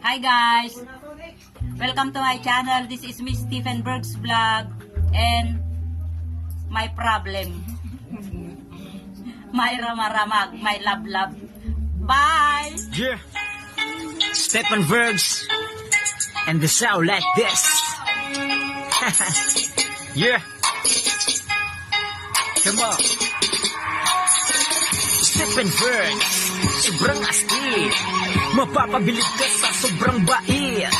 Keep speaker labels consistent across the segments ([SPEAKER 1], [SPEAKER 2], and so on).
[SPEAKER 1] Hi guys! Welcome to my channel. This is Miss Stephen Berg's vlog and my problem. My ramaramag, my love. Bye!
[SPEAKER 2] Yeah, Stephen Bergs, and the sound like this. Yeah, come on. Stephen Bergs, sobrang astig. Mapapabilib ka sa sobrang bait.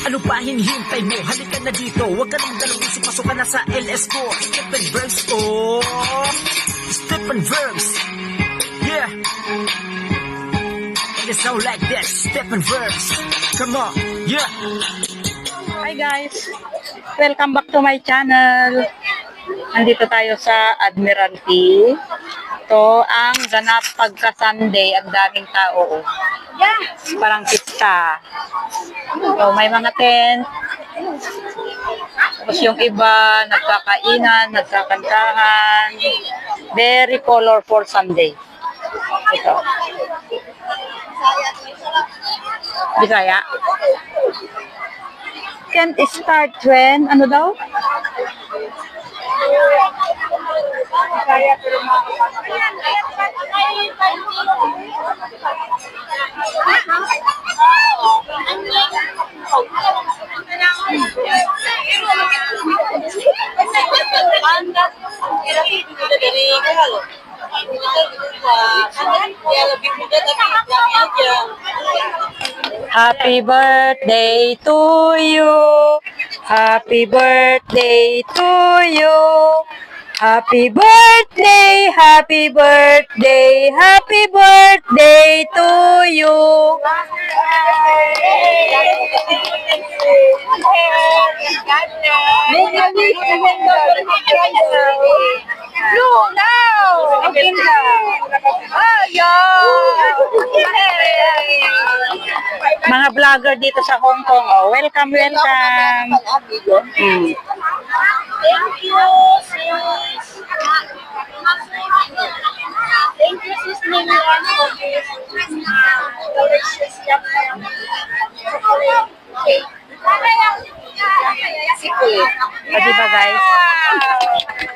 [SPEAKER 2] Ano pa hinihintay mo? Halika na dito. Huwag ka nang dalawang isip, pasok ka na sa LS4. Stephen Bergs, oh, Stephen Bergs. Yeah, and the sound like this. Stephen Bergs, come on. Yeah.
[SPEAKER 1] Hi guys! Welcome back to my channel. Nandito tayo sa Admiralty. Ito ang ganap pagka Sunday. Ang daming tao. Parang pista. So, may mga tent. Tapos yung iba, nagkakainan, nagkakantahan. Very colorful Sunday. Ito. Bisaya. Can start when? Ano daw? Happy birthday to you. Happy birthday to you. Happy birthday, happy birthday, happy birthday to you. No, now. Okay now. Mga vlogger dito sa Hong Kong, oh, welcome.
[SPEAKER 3] Thank you, sis. Thank you, sis Lilian, for this delicious chocolate cake.
[SPEAKER 1] O diba guys,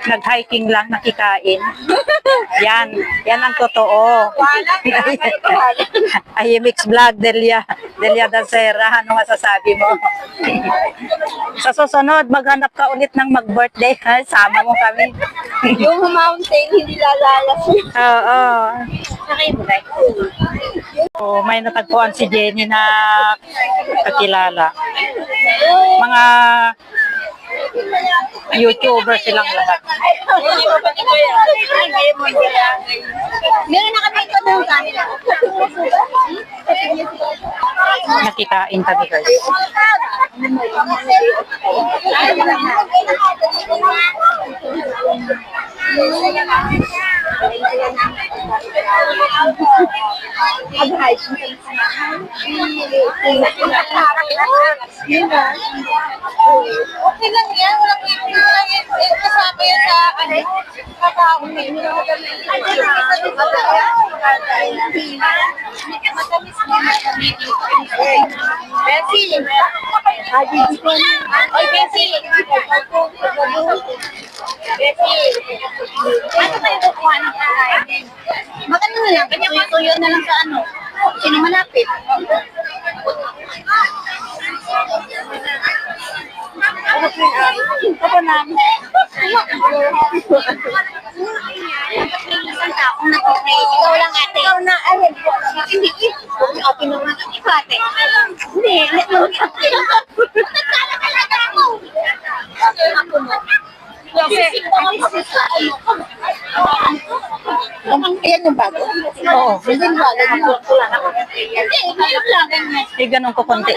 [SPEAKER 1] nag-hiking lang, nakikain. Yan ang totoo. Ayimix vlog, Delia Dacera, ano masasabi mo? Sa susunod, maghanap ka ulit ng mag-birthday, ha? Sama mo kami.
[SPEAKER 3] Yung mountain, hindi lalalas.
[SPEAKER 1] Oo.
[SPEAKER 3] Sakay mo, guys.
[SPEAKER 1] Oh, may natagpuan si Jenny na kakilala. Mga YouTuber silang lahat.
[SPEAKER 3] Meron na kami ito ng kanila.
[SPEAKER 1] Nakikain kami guys.
[SPEAKER 3] Okay lang yan, walang kasama yan sa kakaon. Bessie! Oy, Bessie! Bessie! Ano kayo kukuha ng kakain? Magano na lang, tuyo na lang sa ano. Sino malapit? Ako namin. Isang taong nag-okay. Ikaw lang ate. Ikaw na, ayun. Hindi. Okay naman. Ikaw ate. Hindi. Nagkala talaga ako. Ako mo. Ayan yung bago?
[SPEAKER 1] Oo.
[SPEAKER 3] Hindi yung bago. Hindi.
[SPEAKER 1] Eh, ganun ko konti.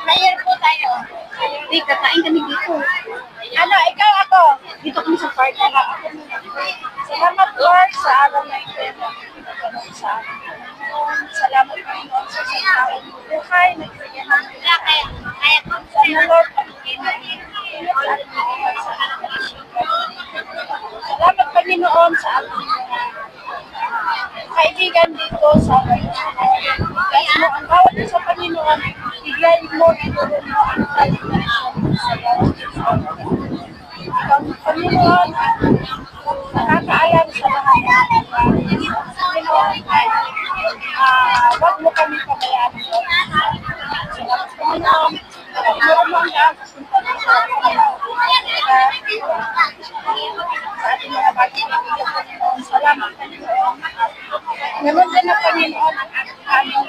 [SPEAKER 3] Player po tayo. Hindi, kakain kami dito. Ano, ikaw ako. Dito kami sa park. Salamat, Lord, sa araw na ito. Sa buhay, nagbigay ng kaya sana Lord, salamat Panginoon sa ating kaibigan dito sa Bless mo ang bawat isa Panginoon, bigay mo, itulong mo ang kaibigan sa Panginoon, nakakaalam sa lahat ng Panginoon, wag mo kami pabayaan. Panginoon, meron mo ang sa ating mga bagay. Salamat Panginoon. Meron din na Panginoon ang aming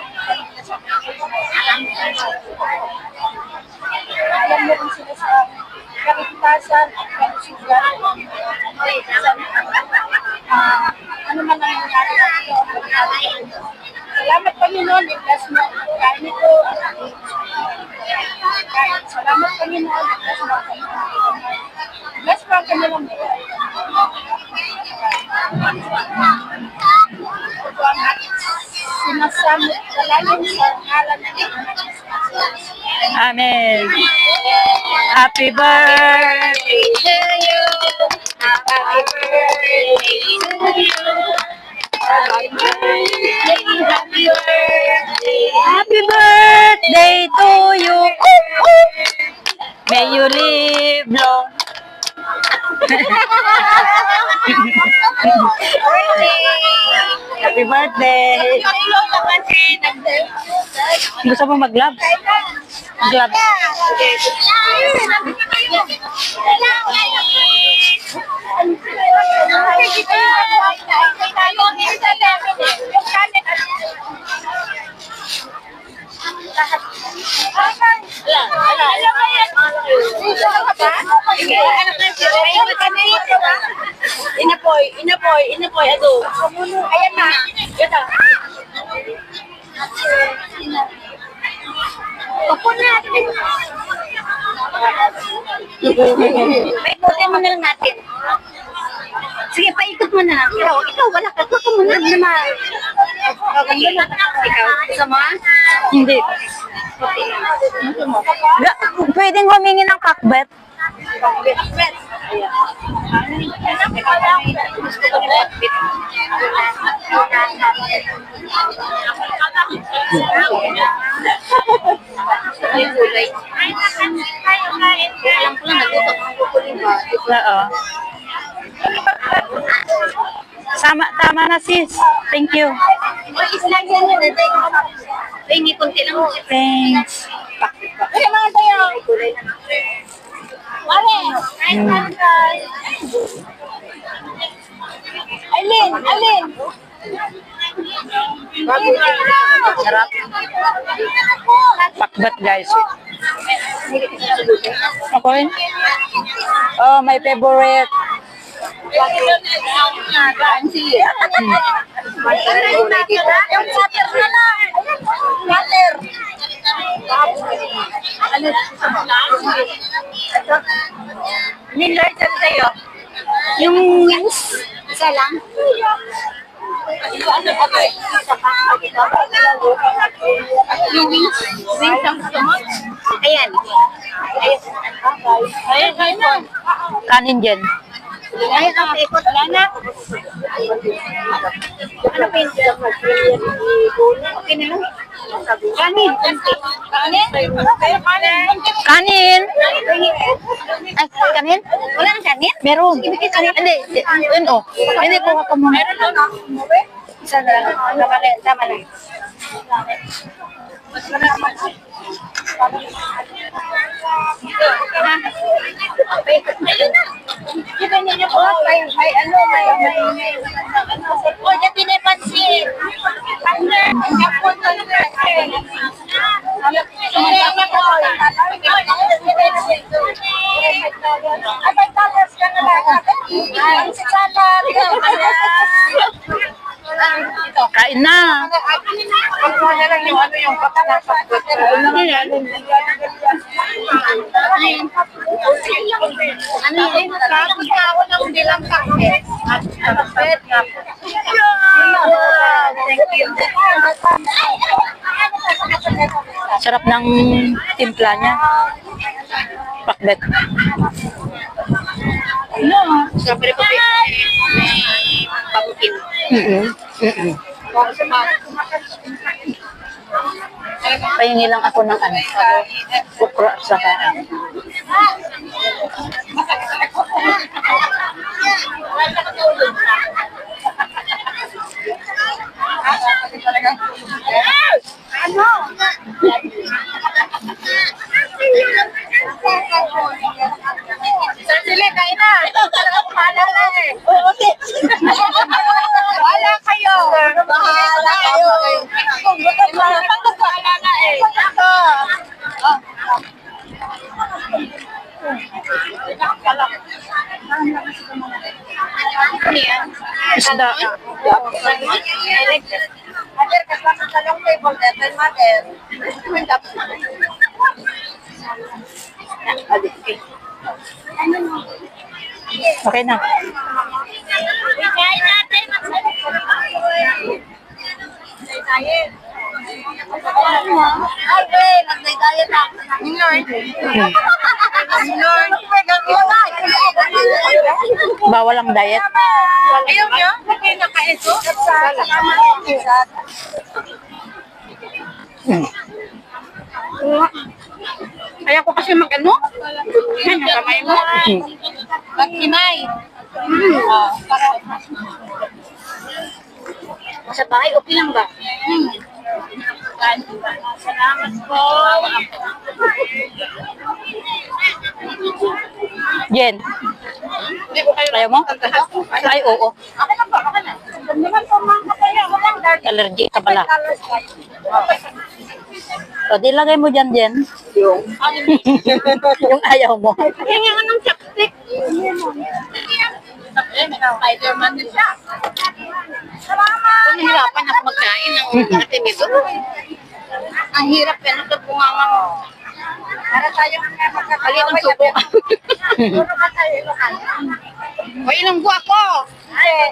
[SPEAKER 3] alam mo kung sila sa kaligtasan at kalusugan. Ano man ang nangyari sa iyo. Salamat Panginoon, i-bless mo kain ito. Salamat Panginoon, i-bless mo kain ito. Bless mo ang kanilang buhay. Ito ang ating sinasamit sa lalim sa ngalan ng Jesus.
[SPEAKER 1] Amen. Happy birthday to you. Happy birthday to you. Happy birthday, happy birthday. Happy birthday to you. May you live long. Happy birthday. Gusto mo mag-love? Glove.
[SPEAKER 3] Inapoy, ado. Ayan na. Ito. Opo na. May ikutin mo na lang natin. Sige, paikot mo na. Ikaw, wala ka. Ikaw muna naman. Ikaw, gusto mo?
[SPEAKER 1] Hindi. Pwedeng humingi ng kakbet. Oo. Tama na sis. Thank you.
[SPEAKER 3] Hingi kunti lang.
[SPEAKER 1] Thanks.
[SPEAKER 3] Ay, mga tayo. Mare, Alin.
[SPEAKER 1] Sarap. Pakbat guys. Okay? Oh, my favorite.
[SPEAKER 3] Yung water na lang. Water. Nilord ano sa'yo? Yung wings, isa lang. Yung wings ang gusto mo? Ayan. Ayan.
[SPEAKER 1] Kanin dyan.
[SPEAKER 3] Ayan ang ikot. Wala na. Ano pa yun? Okay na lang. Kanin.
[SPEAKER 1] Kanin? Ay, kanin?
[SPEAKER 3] Wala nang kanin?
[SPEAKER 1] Meron. Hindi. Yun oh. Hindi, kuha ka muna.
[SPEAKER 3] Isa na lang. Tama na. Kita niyo po, may ano. O, dyan din ay pansin.
[SPEAKER 1] Kain na.
[SPEAKER 3] Ano yun? Ako ng bilang kape. At pet. Thank you.
[SPEAKER 1] Sarap ng timpla niya. Pakbet.
[SPEAKER 3] Siyempre po may pabukin.
[SPEAKER 1] Pahingi lang ako ng ano, okra at saka
[SPEAKER 3] Ano? Sir Sili, kain na. Talaga paalala eh. Okay. Wala kayo. Bahala kayo. Kung gutom na naman, paalala eh. Ito.
[SPEAKER 1] isda.
[SPEAKER 3] Mother, kasama sa long table, then mother.
[SPEAKER 1] Okay na.
[SPEAKER 3] Kain natin. Diet. Ay, nag-diet ako. Lord.
[SPEAKER 1] Bawal ang diet.
[SPEAKER 3] Ayaw niyo? Hindi naka-eso?
[SPEAKER 1] Kaya ko kasi mag-ano? Yan, yung kamay mo.
[SPEAKER 3] Mag-imay. Sa bahay, okay lang ba? Salamat po.
[SPEAKER 1] Jen,
[SPEAKER 3] Hindi ko kayo
[SPEAKER 1] ayaw mo? Ay, oo.
[SPEAKER 3] Okay lang ba? Okay na. Hindi naman po mga kapaya. Walang dark.
[SPEAKER 1] Allergy ka pala. O, di lagay mo dyan, Jen. Yung ayaw mo.
[SPEAKER 3] Yan yung anong chopstick. Spider-Man din siya. Salamat! Nahirapan ako magkain ng ating ito. Ang hirap yan. Ito bunganga mo. Para tayong magkakali ng suko. Puro ka tayo ilukan. O ilunggo ako.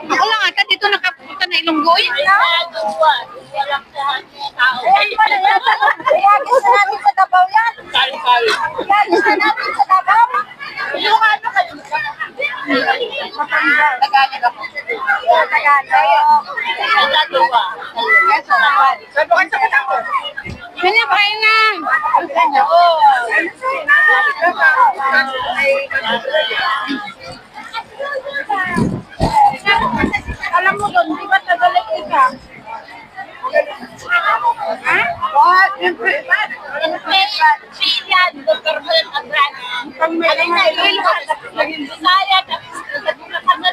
[SPEAKER 3] Ako lang ata dito nakapunta na ilunggo. Iyagis na natin sa Davao yan. Iyagis na natin sa Davao. Ilocano kayo. Tagalog ako. Tagalog. Kanya ba kayo na? Alam mo doon, di ba Tagalog ka? Ha? What? Yan, Dr. Helen Adrana. Alin na, Ilocano. Naging Bisaya. Naging naman